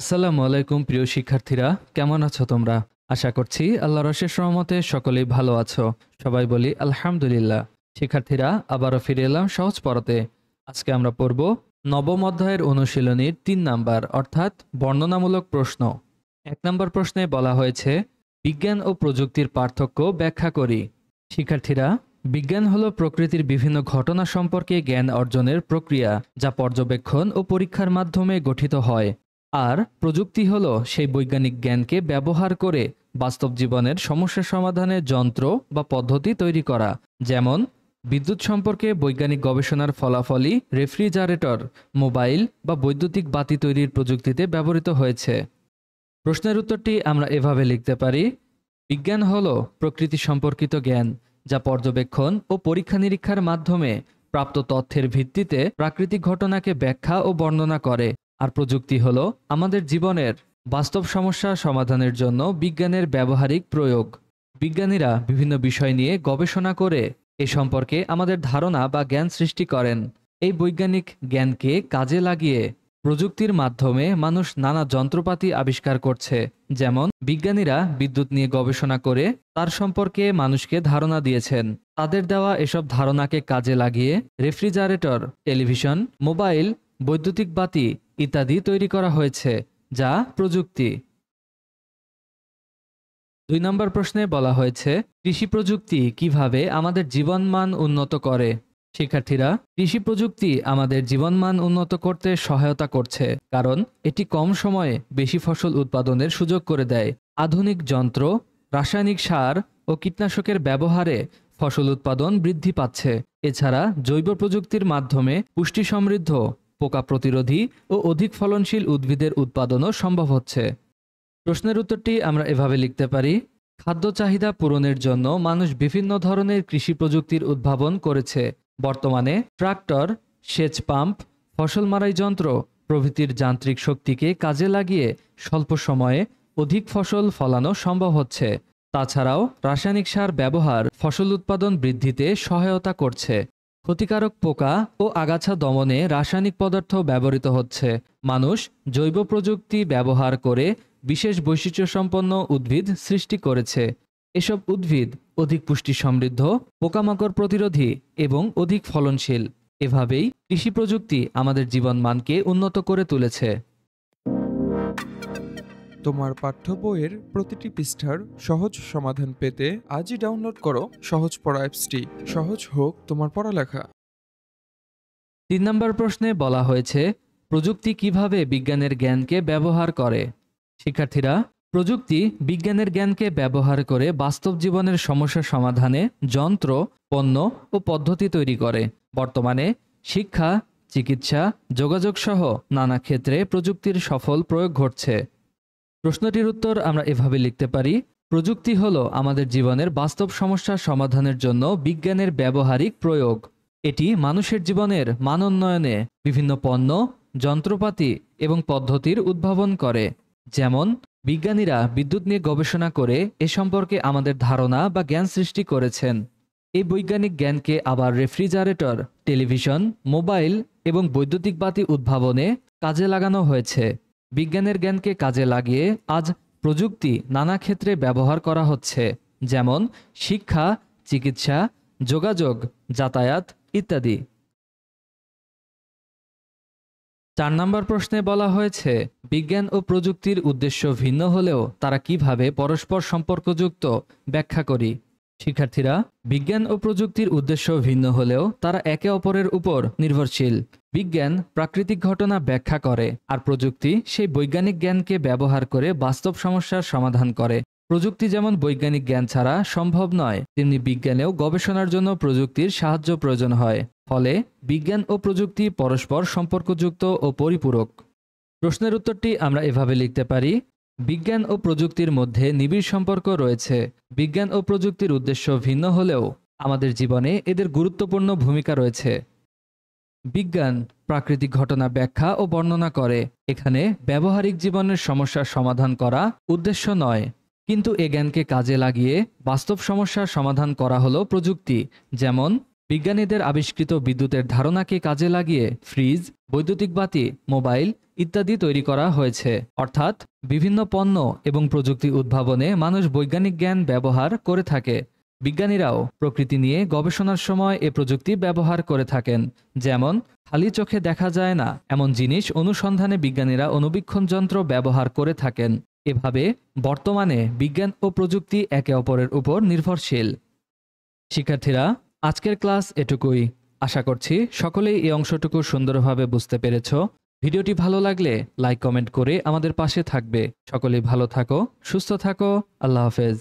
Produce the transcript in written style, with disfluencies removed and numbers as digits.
আসসালামু আলাইকুম প্রিয় শিক্ষার্থীরা, কেমন আছো তোমরা? আশা করছি আল্লাহর অশেষ রহমতে সকলেই ভালো আছো। সবাই বলি আলহামদুলিল্লাহ। শিক্ষার্থীরা, আবারও ফিরে এলাম সহজ পড়াতে। আজকে আমরা পড়ব নবম অধ্যায়ের অনুশীলনীর ৩ নাম্বার অর্থাৎ বর্ণনামূলক প্রশ্ন। ১ নাম্বার প্রশ্নে বলা হয়েছে বিজ্ঞান ও প্রযুক্তির পার্থক্য ব্যাখ্যা করি। শিক্ষার্থীরা, বিজ্ঞান হলো প্রকৃতির বিভিন্ন ঘটনা সম্পর্কে জ্ঞান অর্জনের প্রক্রিয়া যা পর্যবেক্ষণ ও পরীক্ষার মাধ্যমে গঠিত হয়। আর প্রযুক্তি হলো সেই বৈজ্ঞানিক জ্ঞানকে ব্যবহার করে বাস্তব জীবনের সমস্যা সমাধানের যন্ত্র বা পদ্ধতি তৈরি করা। যেমন বিদ্যুৎ সম্পর্কে বৈজ্ঞানিক গবেষণার ফলাফলই রেফ্রিজারেটর, মোবাইল বা বৈদ্যুতিক বাতি তৈরির প্রযুক্তিতে ব্যবহৃত হয়েছে। প্রশ্নের উত্তরটি আমরা এভাবে লিখতে পারি: বিজ্ঞান হলো প্রকৃতি সম্পর্কিত জ্ঞান যা পর্যবেক্ষণ ও পরীক্ষা নিরীক্ষার মাধ্যমে প্রাপ্ত তথ্যের ভিত্তিতে প্রাকৃতিক ঘটনাকে ব্যাখ্যা ও বর্ণনা করে। আর প্রযুক্তি হলো আমাদের জীবনের বাস্তব সমস্যা সমাধানের জন্য বিজ্ঞানের ব্যবহারিক প্রয়োগ। বিজ্ঞানীরা বিভিন্ন বিষয় নিয়ে গবেষণা করে এ সম্পর্কে আমাদের ধারণা বা জ্ঞান সৃষ্টি করেন। এই বৈজ্ঞানিক জ্ঞানকে কাজে লাগিয়ে প্রযুক্তির মাধ্যমে মানুষ নানা যন্ত্রপাতি আবিষ্কার করছে। যেমন বিজ্ঞানীরা বিদ্যুৎ নিয়ে গবেষণা করে তার সম্পর্কে মানুষকে ধারণা দিয়েছেন। তাদের দেওয়া এসব ধারণাকে কাজে লাগিয়ে রেফ্রিজারেটর, টেলিভিশন, মোবাইল, বৈদ্যুতিক বাতি ইত্যাদি তৈরি করা হয়েছে, যা প্রযুক্তি। ২ নম্বর প্রশ্নে বলা হয়েছে কৃষি প্রযুক্তি কিভাবে আমাদের জীবনমান উন্নত করে। শিক্ষার্থীরা, কৃষি প্রযুক্তি আমাদের জীবনমান উন্নত করতে সহায়তা করছে, কারণ এটি কম সময়ে বেশি ফসল উৎপাদনের সুযোগ করে দেয়। আধুনিক যন্ত্র, রাসায়নিক সার ও কীটনাশকের ব্যবহারে ফসল উৎপাদন বৃদ্ধি পাচ্ছে। এছাড়া জৈব প্রযুক্তির মাধ্যমে পুষ্টি সমৃদ্ধ, পোকা প্রতিরোধী ও অধিক ফলনশীল উদ্ভিদের উৎপাদনও সম্ভব হচ্ছে। প্রশ্নের উত্তরটি আমরা এভাবে লিখতে পারি: খাদ্য চাহিদা পূরণের জন্য মানুষ বিভিন্ন ধরনের কৃষি প্রযুক্তির উদ্ভাবন করেছে। বর্তমানে ট্রাক্টর, সেচ পাম্প, ফসল মারাই যন্ত্র প্রভৃতির যান্ত্রিক শক্তিকে কাজে লাগিয়ে স্বল্প সময়ে অধিক ফসল ফলানো সম্ভব হচ্ছে। তাছাড়াও রাসায়নিক সার ব্যবহার ফসল উৎপাদন বৃদ্ধিতে সহায়তা করছে। ক্ষতিকারক পোকা ও আগাছা দমনে রাসায়নিক পদার্থ ব্যবহৃত হচ্ছে। মানুষ জৈব প্রযুক্তি ব্যবহার করে বিশেষ বৈশিষ্ট্যসম্পন্ন উদ্ভিদ সৃষ্টি করেছে। এসব উদ্ভিদ অধিক পুষ্টি সমৃদ্ধ, পোকামাকড় প্রতিরোধী এবং অধিক ফলনশীল। এভাবেই কৃষি প্রযুক্তি আমাদের জীবনমানকে উন্নত করে তুলেছে। তোমার পাঠ্য বইয়ের প্রতিটি পৃষ্ঠার সহজ সমাধান পেতে আজই ডাউনলোড করো সহজ পড়া অ্যাপসটি। সহজ হোক তোমার পড়ালেখা। ৩ নম্বর প্রশ্নে বলা হয়েছে প্রযুক্তি কিভাবে বিজ্ঞানের জ্ঞানকে ব্যবহার করে। শিক্ষার্থীরা, প্রযুক্তি বিজ্ঞানের জ্ঞানকে ব্যবহার করে বাস্তব জীবনের সমস্যা সমাধানে যন্ত্র, পণ্য ও পদ্ধতি তৈরি করে। বর্তমানে শিক্ষা, চিকিৎসা, যোগাযোগ সহ নানা ক্ষেত্রে প্রযুক্তির সফল প্রয়োগ ঘটছে। প্রশ্নটির উত্তর আমরা এভাবে লিখতে পারি: প্রযুক্তি হলো আমাদের জীবনের বাস্তব সমস্যা সমাধানের জন্য বিজ্ঞানের ব্যবহারিক প্রয়োগ। এটি মানুষের জীবনের মান উন্নয়নে বিভিন্ন পণ্য, যন্ত্রপাতি এবং পদ্ধতির উদ্ভাবন করে। যেমন বিজ্ঞানীরা বিদ্যুৎ নিয়ে গবেষণা করে এ সম্পর্কে আমাদের ধারণা বা জ্ঞান সৃষ্টি করেছেন। এই বৈজ্ঞানিক জ্ঞানকে আবার রেফ্রিজারেটর, টেলিভিশন, মোবাইল এবং বৈদ্যুতিক বাতি উদ্ভাবনে কাজে লাগানো হয়েছে। বিজ্ঞানের জ্ঞানকে কাজে লাগিয়ে আজ প্রযুক্তি নানা ক্ষেত্রে ব্যবহার করা হচ্ছে, যেমন শিক্ষা, চিকিৎসা, যোগাযোগ, যাতায়াত ইত্যাদি। ৪ নম্বর প্রশ্নে বলা হয়েছে বিজ্ঞান ও প্রযুক্তির উদ্দেশ্য ভিন্ন হলেও তারা কিভাবে পরস্পর সম্পর্কযুক্ত ব্যাখ্যা করি। শিক্ষার্থীরা, বিজ্ঞান ও প্রযুক্তির উদ্দেশ্য ভিন্ন হলেও তারা একে অপরের উপর নির্ভরশীল। বিজ্ঞান প্রাকৃতিক ঘটনা ব্যাখ্যা করে, আর প্রযুক্তি সেই বৈজ্ঞানিক জ্ঞানকে ব্যবহার করে বাস্তব সমস্যার সমাধান করে। প্রযুক্তি যেমন বৈজ্ঞানিক জ্ঞান ছাড়া সম্ভব নয়, তেমনি বিজ্ঞানেও গবেষণার জন্য প্রযুক্তির সাহায্য প্রয়োজন হয়। ফলে বিজ্ঞান ও প্রযুক্তি পরস্পর সম্পর্কযুক্ত ও পরিপূরক। প্রশ্নের উত্তরটি আমরা এভাবে লিখতে পারি: বিজ্ঞান ও প্রযুক্তির মধ্যে নিবিড় সম্পর্ক রয়েছে। বিজ্ঞান ও প্রযুক্তির উদ্দেশ্য ভিন্ন হলেও আমাদের জীবনে এদের গুরুত্বপূর্ণ ভূমিকা রয়েছে। বিজ্ঞান প্রাকৃতিক ঘটনা ব্যাখ্যা ও বর্ণনা করে। এখানে ব্যবহারিক জীবনের সমস্যার সমাধান করা উদ্দেশ্য নয়, কিন্তু এ জ্ঞানকে কাজে লাগিয়ে বাস্তব সমস্যার সমাধান করা হলো প্রযুক্তি। যেমন বিজ্ঞানীদের আবিষ্কৃত বিদ্যুতের ধারণাকে কাজে লাগিয়ে ফ্রিজ, বৈদ্যুতিক বাতি, মোবাইল ইত্যাদি তৈরি করা হয়েছে। অর্থাৎ বিভিন্ন পণ্য এবং প্রযুক্তি উদ্ভাবনে মানুষ বৈজ্ঞানিক জ্ঞান ব্যবহার করে থাকে। বিজ্ঞানীরাও প্রকৃতি নিয়ে গবেষণার সময় এ প্রযুক্তি ব্যবহার করে থাকেন। যেমন খালি চোখে দেখা যায় না এমন জিনিস অনুসন্ধানে বিজ্ঞানীরা অণুবীক্ষণ যন্ত্র ব্যবহার করে থাকেন। এভাবে বর্তমানে বিজ্ঞান ও প্রযুক্তি একে অপরের উপর নির্ভরশীল। শিক্ষার্থীরা, আজকের ক্লাস এটুকুই। আশা করছি সকলেই এই অংশটুকু সুন্দরভাবে বুঝতে পেরেছ। ভিডিওটি ভালো লাগলে লাইক কমেন্ট করে আমাদের পাশে থাকবে। সকলেই ভালো থাকো, সুস্থ থাকো। আল্লাহ হাফেজ।